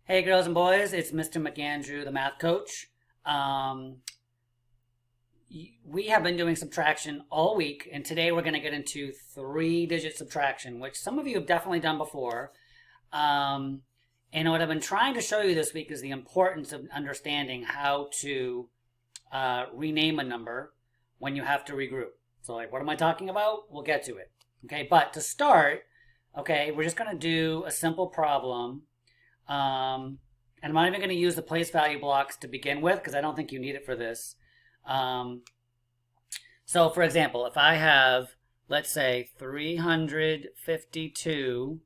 Hey girls and boys, it's Mr. McAndrew, the math coach. We have been doing subtraction all week, and today we're going to get into three-digit subtraction, which some of you have definitely done before. And what I've been trying to show you this week is the importance of understanding how to rename a number when you have to regroup. So like, what am I talking about? We'll get to it. Okay, but to start, okay, we're just going to do a simple problem. And I'm not even going to use the place value blocks to begin with because I don't think you need it for this. So for example, if I have, let's say, 352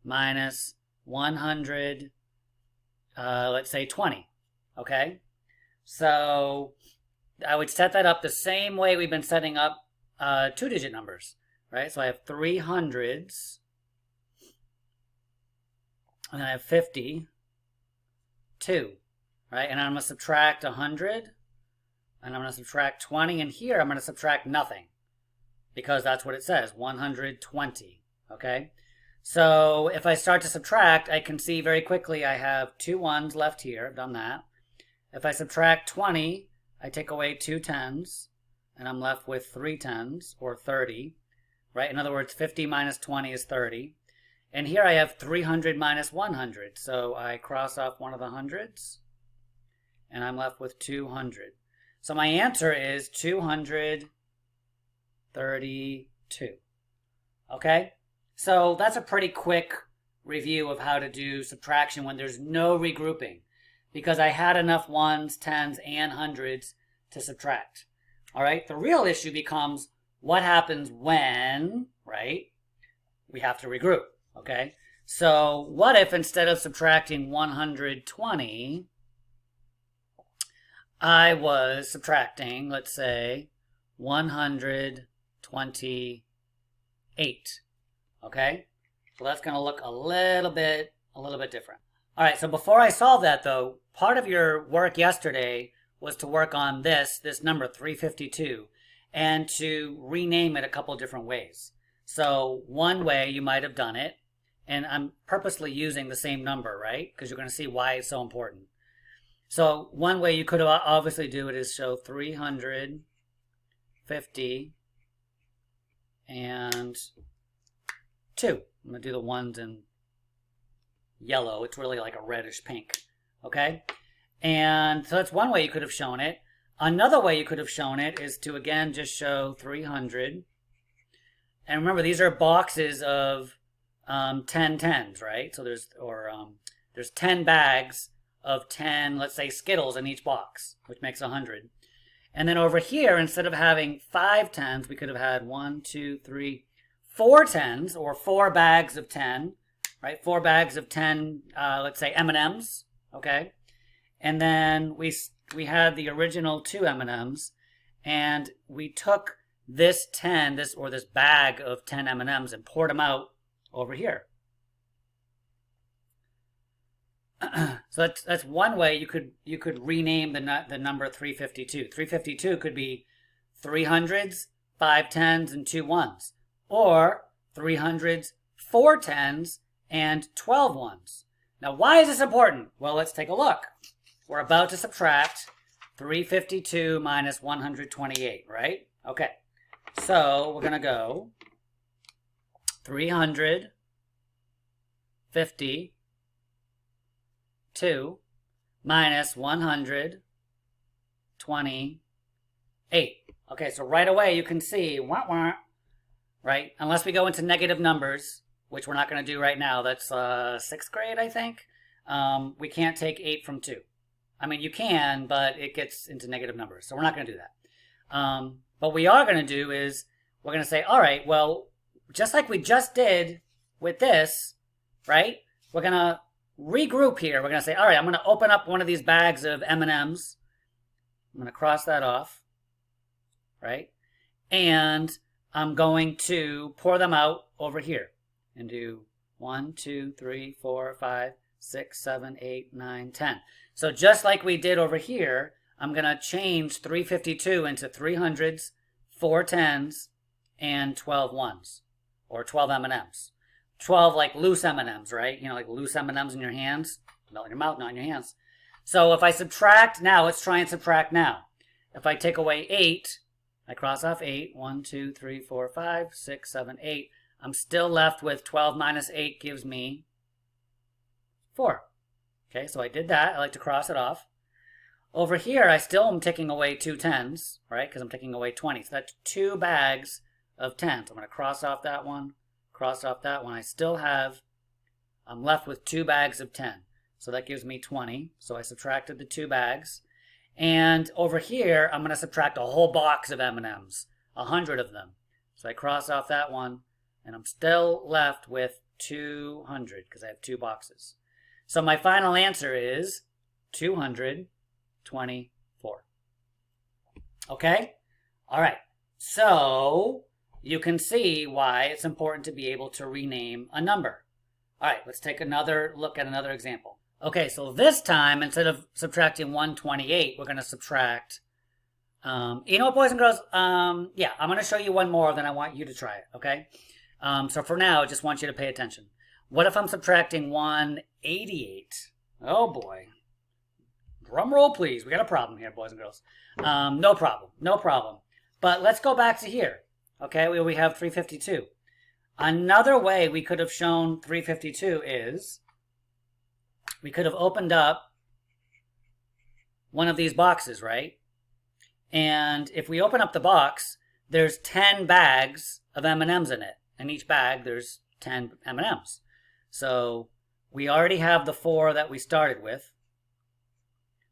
minus 100, let's say 20, okay? So I would set that up the same way we've been setting up two-digit numbers, right? So I have 3 hundreds, and I have 52, right? And I'm going to subtract 100, and I'm going to subtract 20, and here I'm going to subtract nothing, because that's what it says, 120, okay? So if I start to subtract, I can see very quickly I have 2 ones left here. I've done that. If I subtract 20, I take away 2 tens, and I'm left with 3 tens, or 30, right? In other words, 50 minus 20 is 30. And here I have 300 minus 100, so I cross off one of the hundreds, and I'm left with 200. So my answer is 232, okay? So that's a pretty quick review of how to do subtraction when there's no regrouping, because I had enough ones, tens, and hundreds to subtract, all right? The real issue becomes what happens when, right, we have to regroup. Okay, so what if instead of subtracting 120, I was subtracting, let's say, 128, okay? So that's going to look a little bit different. All right, so before I solve that, though, part of your work yesterday was to work on this number, 352, and to rename it a couple different ways. So one way you might have done it, and I'm purposely using the same number, right? Because you're going to see why it's so important. So one way you could obviously do it is show 350 and 2. I'm going to do the ones in yellow. It's really like a reddish pink, okay? And so that's one way you could have shown it. Another way you could have shown it is to, again, just show 300. And remember, these are boxes of 10 tens, right? So there's 10 bags of 10, let's say, Skittles in each box, which makes 100. And then over here, instead of having 5 tens, we could have had 1, 2, 3, 4 tens, or 4 bags of 10, right? 4 bags of 10, let's say, M&Ms, okay? And then we had the original 2 M&Ms, and we took this 10, this bag of 10 M&Ms and poured them out over here. So that's one way you could rename the number 352. 352 could be 3 hundreds, 5 tens, and 2 ones, or 3 hundreds, 4 tens, and 12 ones. Now, why is this important? Well, let's take a look. We're about to subtract 352 minus 128, right? Okay. So we're going to go 352 minus 128. Okay, so right away you can see, right? Unless we go into negative numbers, which we're not going to do right now. That's 6th grade, I think. We can't take 8 from 2. I mean, you can, but it gets into negative numbers, so we're not going to do that. What we are going to do is we're going to say, all right, well, just like we just did with this, right? We're going to regroup here. We're going to say, all right, I'm going to open up one of these bags of M&Ms. I'm going to cross that off, right? And I'm going to pour them out over here and do 1, 2, 3, 4, 5, 6, 7, 8, 9, 10. So just like we did over here, I'm going to change 352 into 300s, 4 tens, and 12 ones, or 12 M&Ms. 12 like loose M&Ms, right? You know, like loose M&Ms in your hands. Melt in your mouth, not in your hands. So if I subtract now, let's try and subtract now. If I take away 8, I cross off 8. 1, 2, 3, 4, 5, 6, 7, 8. I'm still left with 12 minus 8 gives me 4. Okay, so I did that. I like to cross it off. Over here, I still am taking away 2 10s, right? Because I'm taking away 20. So that's 2 bags of 10s. I'm going to cross off that one, cross off that one. I'm left with 2 bags of 10. So that gives me 20. So I subtracted the 2 bags. And over here, I'm going to subtract a whole box of M&Ms, 100 of them. So I cross off that one, and I'm still left with 200 because I have 2 boxes. So my final answer is 224. Okay? All right. So you can see why it's important to be able to rename a number. All right, let's take another look at another example. Okay, so this time, instead of subtracting 128, we're going to subtract, you know what, boys and girls? Yeah, I'm going to show you one more, then I want you to try it, okay? So for now, I just want you to pay attention. What if I'm subtracting 188? Oh, boy. Drum roll, please. We got a problem here, boys and girls. No problem, no problem. But let's go back to here, okay? We have 352. Another way we could have shown 352 is we could have opened up one of these boxes, right? And if we open up the box, there's 10 bags of M&Ms in it. In each bag, there's 10 M&Ms. So we already have the 4 that we started with,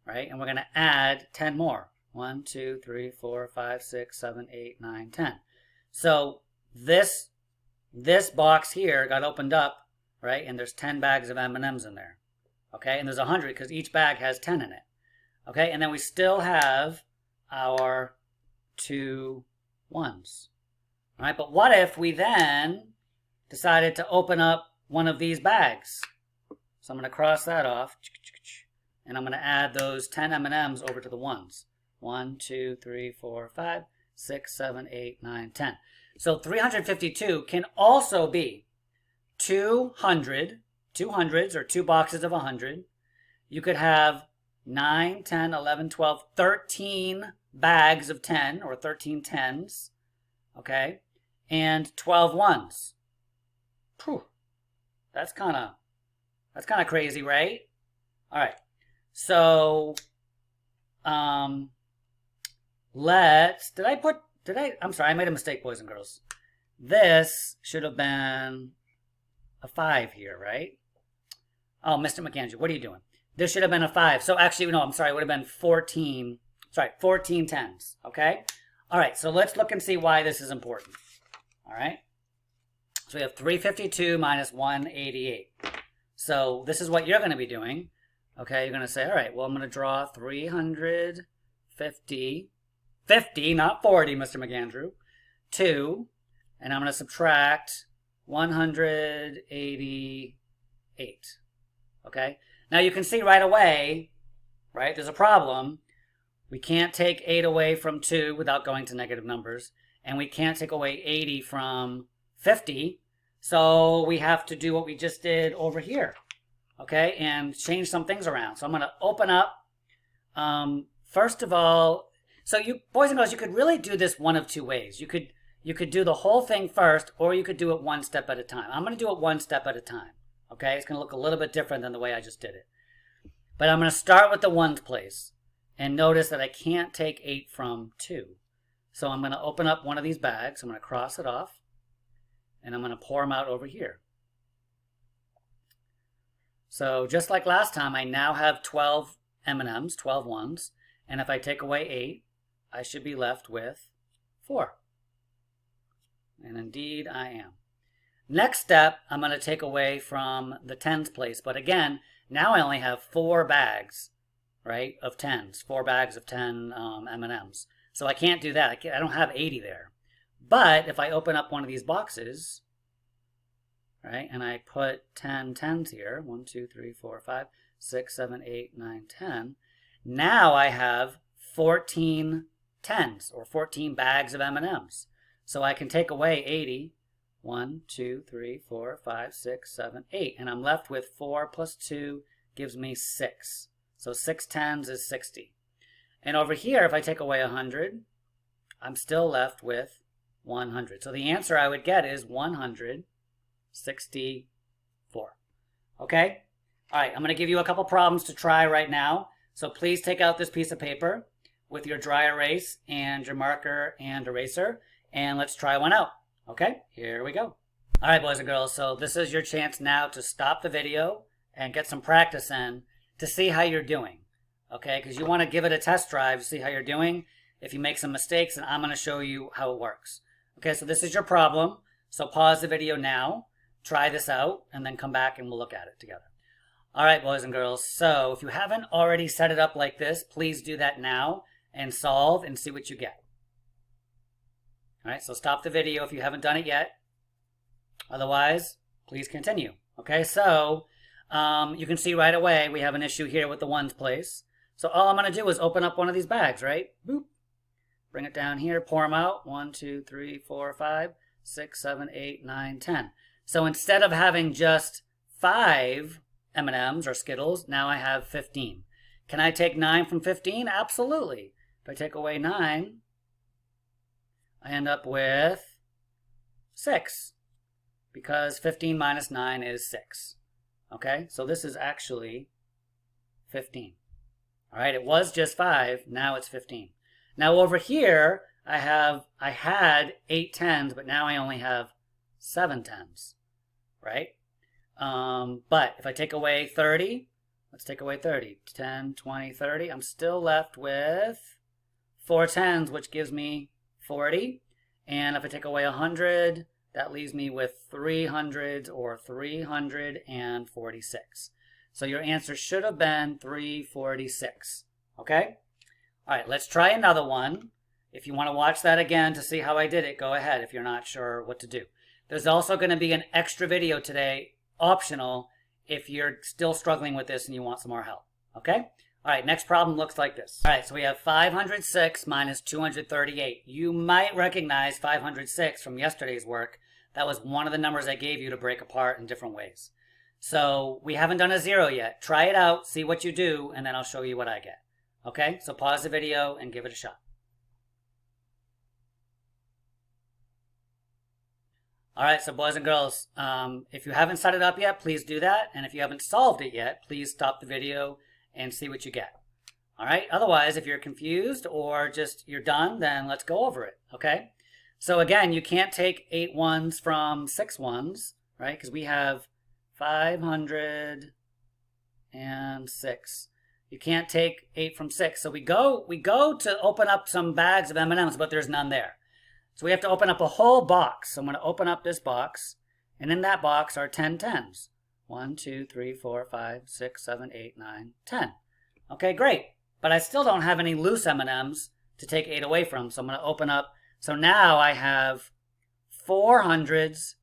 right? And we're going to add 10 more. 1, 2, 3, 4, 5, 6, 7, 8, 9, 10. So this box here got opened up, right? And there's 10 bags of M&Ms in there. Okay, and there's 100 because each bag has 10 in it. Okay, and then we still have our 2 1s. All right, but what if we then decided to open up one of these bags? So I'm going to cross that off, and I'm going to add those 10 M&Ms over to the 1s. 1, 2, 3, 4, 5, 6, 7, 8, 9, 10. So 352 can also be 200, 200s or 2 boxes of 100. You could have 9, 10, 11, 12, 13 bags of 10 or 13 10s, okay? And 12 1s. Whew. That's kind of crazy, right? All right. So I'm sorry, I made a mistake, boys and girls. This should have been a 5 here, right? Oh, Mr. McAndrew, what are you doing? This should have been a 5. So actually, no, I'm sorry, it would have been 14 10s, okay? All right, so let's look and see why this is important. All right? So we have 352 minus 188. So this is what you're going to be doing. Okay, you're going to say, all right, well, I'm going to draw 350, 50, not 40, Mr. McAndrew, 2, and I'm going to subtract 188. Okay? Now you can see right away, right, there's a problem. We can't take 8 away from 2 without going to negative numbers, and we can't take away 80 from 50, so we have to do what we just did over here, okay, and change some things around. So I'm going to open up, first of all, so you boys and girls, you could really do this one of 2 ways. You could do the whole thing first, or you could do it one step at a time. I'm going to do it one step at a time, okay? It's going to look a little bit different than the way I just did it. But I'm going to start with the 1s place, and notice that I can't take 8 from 2. So I'm going to open up one of these bags. I'm going to cross it off, and I'm going to pour them out over here. So just like last time, I now have 12 M&Ms, 12 1s, and if I take away 8, I should be left with 4. And indeed I am. Next step, I'm going to take away from the 10s place. But again, now I only have 4 bags, right, of 10s. 4 bags of 10 M&Ms. So I can't do that. I don't have 80 there. But if I open up one of these boxes, right, and I put 10 10s here, 1, 2, 3, 4, 5, 6, 7, 8, 9, 10, now I have 14 10s, or 14 bags of M&Ms. So I can take away 80. 1, 2, 3, 4, 5, 6, 7, 8. And I'm left with 4 plus 2 gives me 6. So 6 tens is 60. And over here, if I take away 100, I'm still left with 100. So the answer I would get is 164. Okay? All right, I'm going to give you a couple problems to try right now. So please take out this piece of paper with your dry erase and your marker and eraser, and let's try one out. Okay, here we go. All right, boys and girls, so this is your chance now to stop the video and get some practice in to see how you're doing. Okay, because you want to give it a test drive to see how you're doing. If you make some mistakes, then I'm going to show you how it works. Okay, so this is your problem. So pause the video now, try this out, and then come back and we'll look at it together. All right, boys and girls, so if you haven't already set it up like this, please do that now and solve and see what you get. All right, so stop the video if you haven't done it yet. Otherwise, please continue. Okay, so you can see right away we have an issue here with the ones place. So all I'm going to do is open up one of these bags, right? Boop. Bring it down here, pour them out. 1, 2, 3, 4, 5, 6, 7, 8, 9, 10. So instead of having just 5 M&Ms or Skittles, now I have 15. Can I take 9 from 15? Absolutely. If I take away 9, I end up with 6. Because 15 minus 9 is 6. Okay, so this is actually 15. All right, it was just 5, now it's 15. Now over here, I had 8 tens, but now I only have 7 tens, right? But if I take away 30, let's take away 30, 10, 20, 30, I'm still left with 4 tens, which gives me 40. And if I take away 100, that leaves me with 300s or 346. So your answer should have been 346. Okay? All right, let's try another one. If you want to watch that again to see how I did it, go ahead if you're not sure what to do. There's also going to be an extra video today, optional, if you're still struggling with this and you want some more help. Okay? All right, next problem looks like this. All right, so we have 506 minus 238. You might recognize 506 from yesterday's work. That was one of the numbers I gave you to break apart in different ways. So we haven't done a 0 yet. Try it out, see what you do, and then I'll show you what I get. Okay, so pause the video and give it a shot. All right, so boys and girls, if you haven't set it up yet, please do that. And if you haven't solved it yet, please stop the video and see what you get. All right, otherwise, if you're confused or just you're done, then let's go over it, okay? So again, you can't take 8 ones from 6 ones, right? Because we have 506. You can't take 8 from 6. So we go to open up some bags of M&Ms, but there's none there. So we have to open up a whole box. So I'm going to open up this box, and in that box are 10 tens. 1, 2, 3, 4, 5, 6, 7, 8, 9, 10. Okay, great. But I still don't have any loose M&Ms to take 8 away from. So I'm going to open up. So now I have 4 hundreds,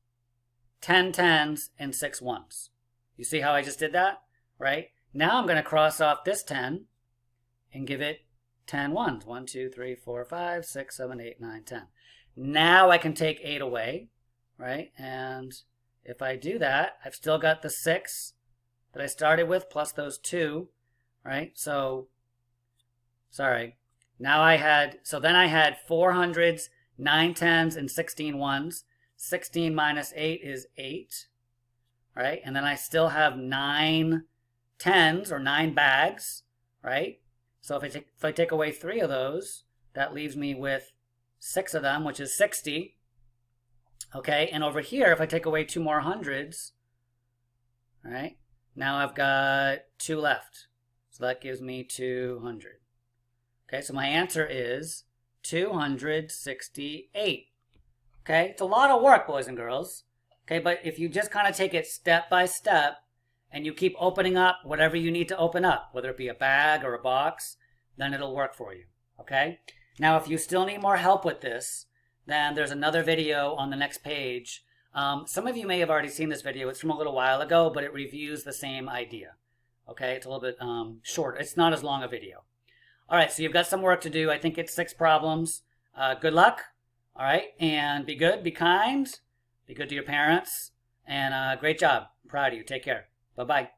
10 tens, and 6 ones. You see how I just did that? Right? Now I'm going to cross off this 10 and give it 10 ones. 1, 2, 3, 4, 5, 6, 7, 8, 9, 10. Now I can take 8 away, right? And if I do that, I've still got the 6 that I started with plus those 2, right? So, sorry. Now then I had 4 hundreds, 9 tens, and 16 ones. 16 minus 8 is 8, right? And then I still have 9 tens or 9 bags, right? So if I take away 3 of those, that leaves me with 6 of them, which is 60. Okay, and over here, if I take away 2 more hundreds, right? Now I've got 2 left. So that gives me 200. Okay, so my answer is 268. Okay, it's a lot of work, boys and girls. Okay, but if you just kind of take it step by step and you keep opening up whatever you need to open up, whether it be a bag or a box, then it'll work for you. Okay, now if you still need more help with this, then there's another video on the next page. Some of you may have already seen this video. It's from a little while ago, but it reviews the same idea. Okay, it's a little bit short. It's not as long a video. All right, so you've got some work to do. I think it's 6 problems. Good luck. All right, and be good, be kind, be good to your parents, and great job. I'm proud of you. Take care. Bye-bye.